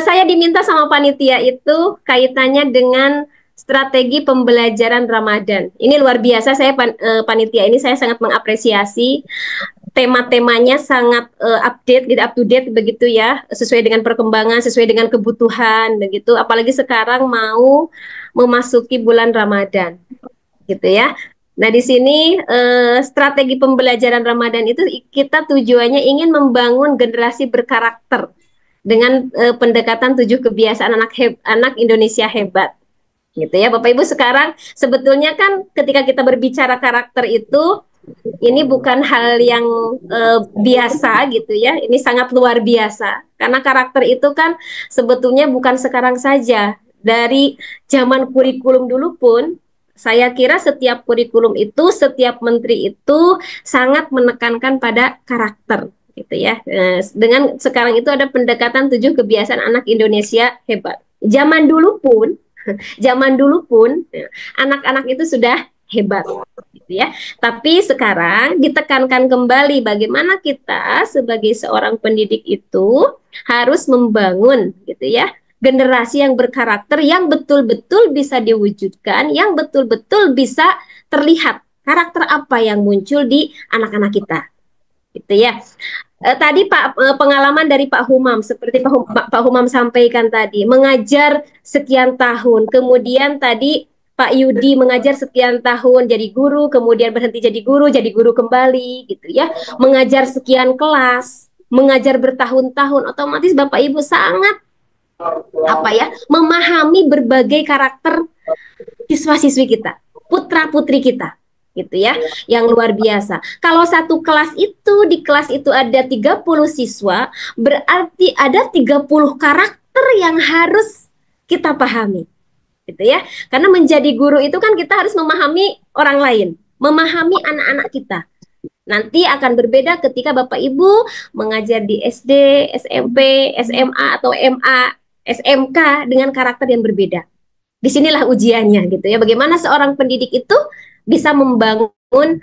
Saya diminta sama panitia itu kaitannya dengan strategi pembelajaran Ramadan. Ini luar biasa, panitia ini saya sangat mengapresiasi tema-temanya sangat update, gitu, up to date begitu ya, sesuai dengan perkembangan, sesuai dengan kebutuhan begitu. Apalagi sekarang mau memasuki bulan Ramadan, gitu ya. Nah, di sini strategi pembelajaran Ramadan itu kita tujuannya ingin membangun generasi berkarakter dengan pendekatan 7 kebiasaan anak Indonesia hebat. Gitu ya, Bapak Ibu, sekarang sebetulnya kan ketika kita berbicara karakter itu ini bukan hal yang biasa gitu ya. Ini sangat luar biasa karena karakter itu kan sebetulnya bukan sekarang saja. Dari zaman kurikulum dulu pun saya kira setiap kurikulum itu, setiap menteri itu sangat menekankan pada karakter gitu ya. Dengan sekarang itu ada pendekatan 7 kebiasaan anak Indonesia hebat. Zaman dulu pun anak-anak itu sudah hebat gitu ya. Tapi sekarang ditekankan kembali bagaimana kita sebagai seorang pendidik itu harus membangun gitu ya generasi yang berkarakter, yang betul-betul bisa diwujudkan, yang betul-betul bisa terlihat karakter apa yang muncul di anak-anak kita gitu ya. Tadi pengalaman dari Pak Humam seperti Pak Humam sampaikan tadi, mengajar sekian tahun, kemudian tadi Pak Yudi mengajar sekian tahun jadi guru, kemudian berhenti jadi guru kembali gitu ya, mengajar sekian kelas, mengajar bertahun-tahun, otomatis Bapak Ibu sangat apa ya, memahami berbagai karakter siswa-siswi kita, putra-putri kita gitu ya, yang luar biasa. Kalau satu kelas itu, di kelas itu ada 30 siswa, berarti ada 30 karakter yang harus kita pahami gitu ya. Karena menjadi guru itu kan kita harus memahami orang lain, memahami anak-anak kita. Nanti akan berbeda ketika Bapak Ibu mengajar di SD, SMP, SMA atau MA, SMK dengan karakter yang berbeda. Disinilah ujiannya gitu ya. Bagaimana seorang pendidik itu bisa membangun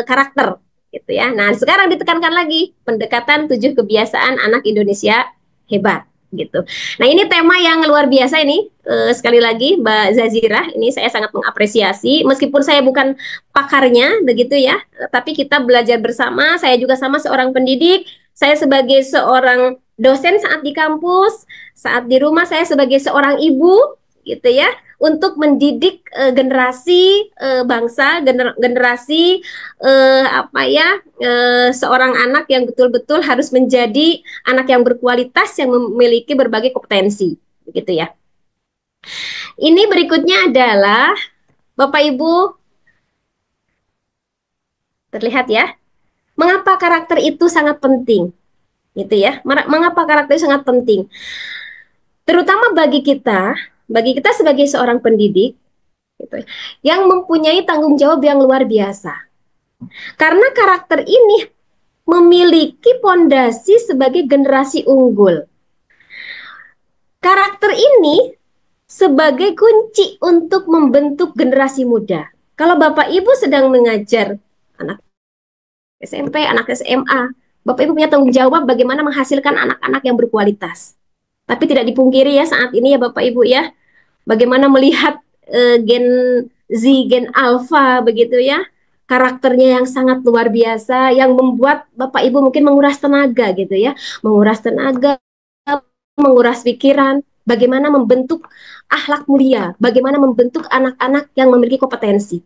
karakter gitu ya. Nah, sekarang ditekankan lagi pendekatan 7 kebiasaan anak Indonesia hebat gitu. Nah, ini tema yang luar biasa ini. Sekali lagi Mbak Zazira, ini saya sangat mengapresiasi meskipun saya bukan pakarnya begitu ya, tapi kita belajar bersama. Saya juga sama seorang pendidik, saya sebagai seorang dosen saat di kampus, saat di rumah saya sebagai seorang ibu gitu ya, untuk mendidik generasi bangsa, generasi seorang anak yang betul-betul harus menjadi anak yang berkualitas yang memiliki berbagai kompetensi gitu ya. Ini berikutnya adalah Bapak Ibu, terlihat ya, mengapa karakter itu sangat penting gitu ya. Mengapa karakter itu sangat penting? Terutama bagi kita sebagai seorang pendidik gitu, yang mempunyai tanggung jawab yang luar biasa. Karena karakter ini memiliki pondasi sebagai generasi unggul. Karakter ini sebagai kunci untuk membentuk generasi muda. Kalau Bapak Ibu sedang mengajar anak SMP, anak SMA, Bapak Ibu punya tanggung jawab bagaimana menghasilkan anak-anak yang berkualitas. Tapi tidak dipungkiri ya saat ini ya Bapak Ibu ya, bagaimana melihat gen Z, gen Alpha begitu ya, karakternya yang sangat luar biasa, yang membuat Bapak Ibu mungkin menguras tenaga gitu ya, menguras tenaga, menguras pikiran, bagaimana membentuk akhlak mulia, bagaimana membentuk anak-anak yang memiliki kompetensi.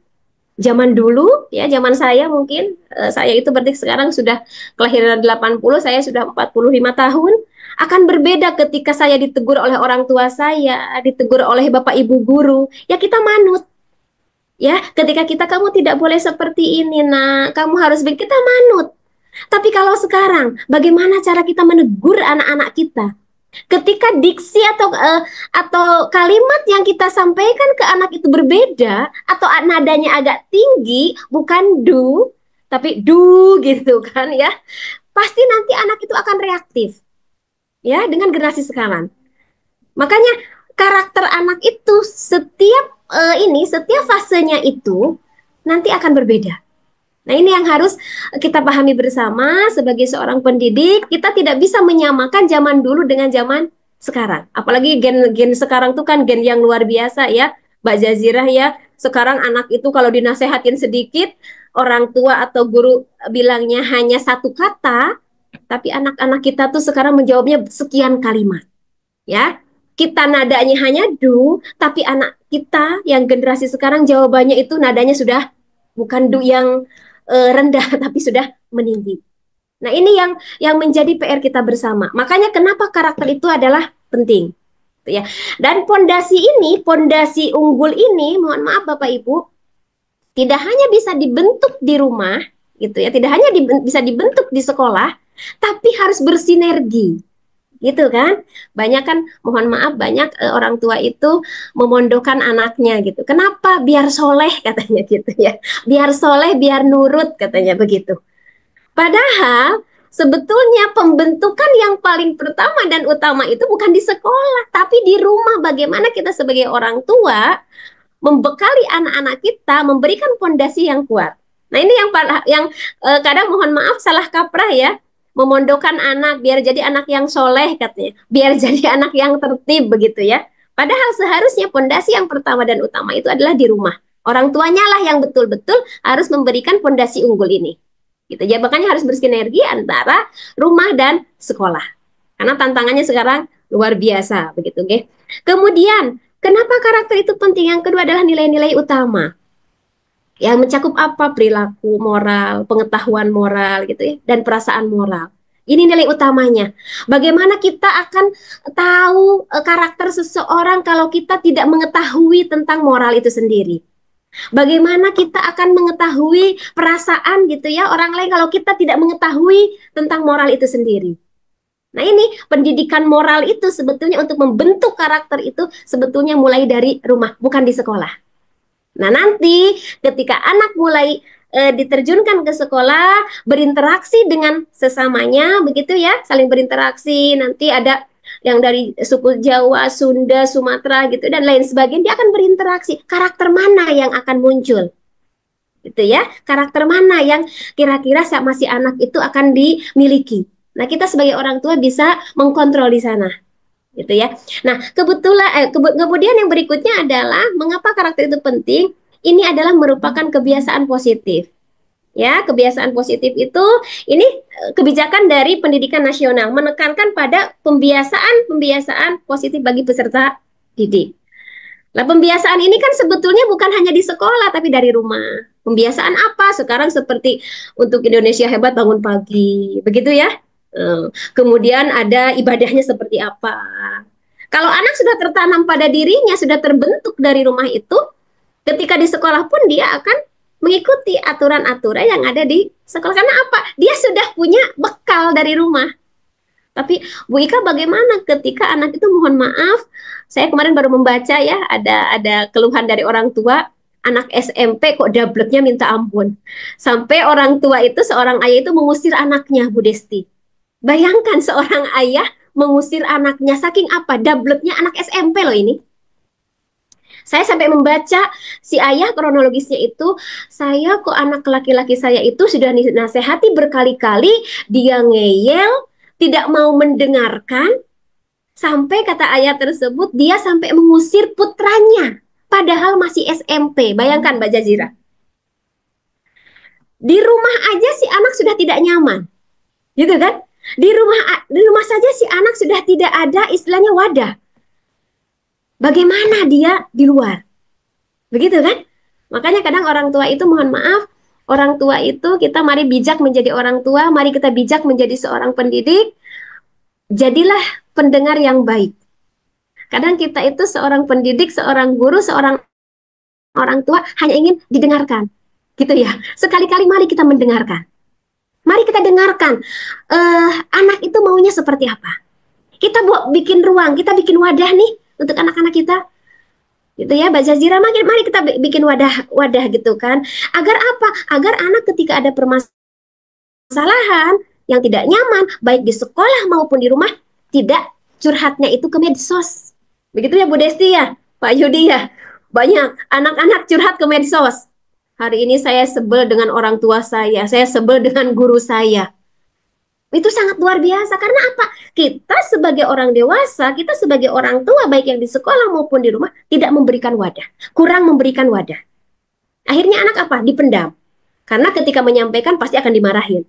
Zaman dulu ya, zaman saya mungkin saya itu berarti sekarang sudah kelahiran 80, saya sudah 45 tahun. Akan berbeda ketika saya ditegur oleh orang tua saya, ditegur oleh Bapak Ibu guru, ya kita manut. Ya, ketika kamu tidak boleh seperti ini, nah, kamu harus kita manut. Tapi kalau sekarang, bagaimana cara kita menegur anak-anak kita? Ketika diksi atau kalimat yang kita sampaikan ke anak itu berbeda atau nadanya agak tinggi, bukan do, tapi do gitu kan ya. Pasti nanti anak itu akan reaktif. Ya, dengan generasi sekarang. Makanya karakter anak itu setiap fasenya itu nanti akan berbeda. Nah, ini yang harus kita pahami bersama sebagai seorang pendidik. Kita tidak bisa menyamakan zaman dulu dengan zaman sekarang. Apalagi gen-gen sekarang tuh kan gen yang luar biasa ya, Mbak Jazirah ya. Sekarang anak itu kalau dinasehatin sedikit, orang tua atau guru bilangnya hanya satu kata, tapi anak-anak kita tuh sekarang menjawabnya sekian kalimat, ya. Kita nadanya hanya do, tapi anak kita yang generasi sekarang jawabannya itu nadanya sudah bukan do yang rendah tapi sudah meninggi. Nah, ini yang menjadi PR kita bersama. Makanya kenapa karakter itu adalah penting, gitu ya. Dan pondasi ini, pondasi unggul ini, mohon maaf Bapak Ibu, tidak hanya bisa dibentuk di rumah, gitu ya, tidak hanya bisa dibentuk di sekolah, tapi harus bersinergi, gitu kan. Banyak kan, mohon maaf, banyak orang tua itu memondokan anaknya gitu. Kenapa? Biar soleh katanya gitu ya. Biar soleh, biar nurut katanya begitu. Padahal sebetulnya pembentukan yang paling pertama dan utama itu bukan di sekolah, tapi di rumah. Bagaimana kita sebagai orang tua membekali anak-anak kita, memberikan fondasi yang kuat. Nah, ini yang kadang mohon maaf salah kaprah ya, memondokan anak biar jadi anak yang soleh katanya, biar jadi anak yang tertib begitu ya. Padahal seharusnya fondasi yang pertama dan utama itu adalah di rumah. Orang tuanya lah yang betul-betul harus memberikan fondasi unggul ini. Gitu ya, makanya harus bersinergi antara rumah dan sekolah. Karena tantangannya sekarang luar biasa begitu, okay? Kemudian kenapa karakter itu penting? Yang kedua adalah nilai-nilai utama. Yang mencakup apa? Perilaku moral, pengetahuan moral gitu ya, dan perasaan moral. Ini nilai utamanya. Bagaimana kita akan tahu karakter seseorang kalau kita tidak mengetahui tentang moral itu sendiri? Bagaimana kita akan mengetahui perasaan gitu ya orang lain kalau kita tidak mengetahui tentang moral itu sendiri? Nah, ini pendidikan moral itu sebetulnya untuk membentuk karakter itu sebetulnya mulai dari rumah, bukan di sekolah. Nah, nanti ketika anak mulai diterjunkan ke sekolah, berinteraksi dengan sesamanya, begitu ya, saling berinteraksi, nanti ada yang dari suku Jawa, Sunda, Sumatera gitu, dan lain sebagainya, dia akan berinteraksi. Karakter mana yang akan muncul? Gitu ya, karakter mana yang kira-kira masih anak itu akan dimiliki. Nah, kita sebagai orang tua bisa mengkontrol di sana, gitu ya. Nah, kemudian yang berikutnya adalah mengapa karakter itu penting? Ini adalah merupakan kebiasaan positif. Ya, kebiasaan positif itu ini kebijakan dari pendidikan nasional menekankan pada pembiasaan positif bagi peserta didik. Nah, pembiasaan ini kan sebetulnya bukan hanya di sekolah, tapi dari rumah. Pembiasaan apa? Sekarang seperti untuk Indonesia Hebat bangun pagi, begitu ya. Kemudian ada ibadahnya seperti apa. Kalau anak sudah tertanam pada dirinya, sudah terbentuk dari rumah itu, ketika di sekolah pun dia akan mengikuti aturan-aturan yang ada di sekolah. Karena apa? Dia sudah punya bekal dari rumah. Tapi Bu Ika bagaimana ketika anak itu mohon maaf, saya kemarin baru membaca ya, ada keluhan dari orang tua, anak SMP kok dableknya minta ampun. Sampai orang tua itu, seorang ayah itu mengusir anaknya, Bu Desti. Bayangkan seorang ayah mengusir anaknya, saking apa? Dableknya anak SMP loh ini. Saya sampai membaca si ayah kronologisnya itu, saya kok anak laki-laki saya itu sudah dinasehati berkali-kali, dia ngeyel, tidak mau mendengarkan, sampai kata ayah tersebut dia sampai mengusir putranya, padahal masih SMP. Bayangkan Mbak Jazira. Di rumah aja si anak sudah tidak nyaman, gitu kan? Di rumah saja si anak sudah tidak ada istilahnya wadah. Bagaimana dia di luar? Begitu kan? Makanya kadang orang tua itu mohon maaf, orang tua itu kita mari bijak menjadi orang tua, mari kita bijak menjadi seorang pendidik. Jadilah pendengar yang baik. Kadang kita itu seorang pendidik, seorang guru, seorang orang tua hanya ingin didengarkan. Gitu ya. Sekali-kali mari kita mendengarkan. Mari kita dengarkan anak itu maunya seperti apa. Kita bikin ruang, kita bikin wadah nih untuk anak-anak kita. Gitu ya, Mbak Jazira, mari kita bikin wadah gitu kan. Agar apa? Agar anak ketika ada permasalahan yang tidak nyaman, baik di sekolah maupun di rumah, tidak curhatnya itu ke medsos. Begitu ya Bu Desti ya, Pak Yudi ya. Banyak anak-anak curhat ke medsos. hari ini saya sebel dengan orang tua saya sebel dengan guru saya. Itu sangat luar biasa. Karena apa? Kita sebagai orang dewasa, kita sebagai orang tua, baik yang di sekolah maupun di rumah, tidak memberikan wadah. Kurang memberikan wadah. Akhirnya anak apa? Dipendam. Karena ketika menyampaikan pasti akan dimarahin.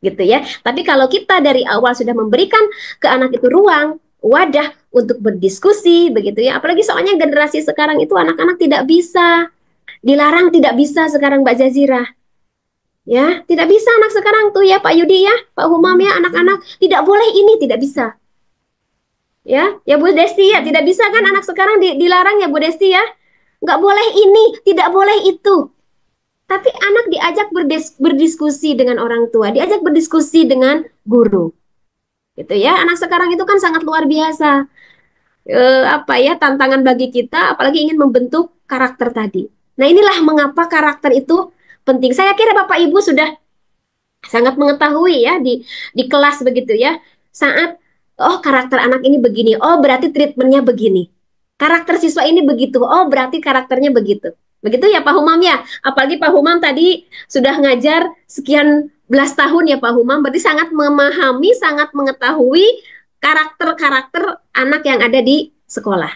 Gitu ya. Tapi kalau kita dari awal sudah memberikan ke anak itu ruang, wadah untuk berdiskusi, begitu ya. Apalagi soalnya generasi sekarang itu anak-anak tidak bisa. Dilarang tidak bisa sekarang Mbak Jazira. Ya, tidak bisa anak sekarang tuh ya Pak Yudi ya, Pak Humam ya, anak-anak tidak boleh ini, tidak bisa. Ya Bu Desti ya, tidak bisa kan anak sekarang dilarang ya Bu Desti ya. Nggak boleh ini, tidak boleh itu. Tapi anak diajak berdiskusi dengan orang tua, diajak berdiskusi dengan guru. Gitu ya. Anak sekarang itu kan sangat luar biasa. Apa ya, tantangan bagi kita apalagi ingin membentuk karakter tadi. Nah, inilah mengapa karakter itu penting. Saya kira Bapak Ibu sudah sangat mengetahui ya di kelas begitu ya. Saat oh karakter anak ini begini, oh berarti treatmentnya begini. Karakter siswa ini begitu, oh berarti karakternya begitu. Begitu ya Pak Humam ya. Apalagi Pak Humam tadi sudah ngajar sekian belas tahun ya Pak Humam, berarti sangat memahami, sangat mengetahui karakter-karakter anak yang ada di sekolah.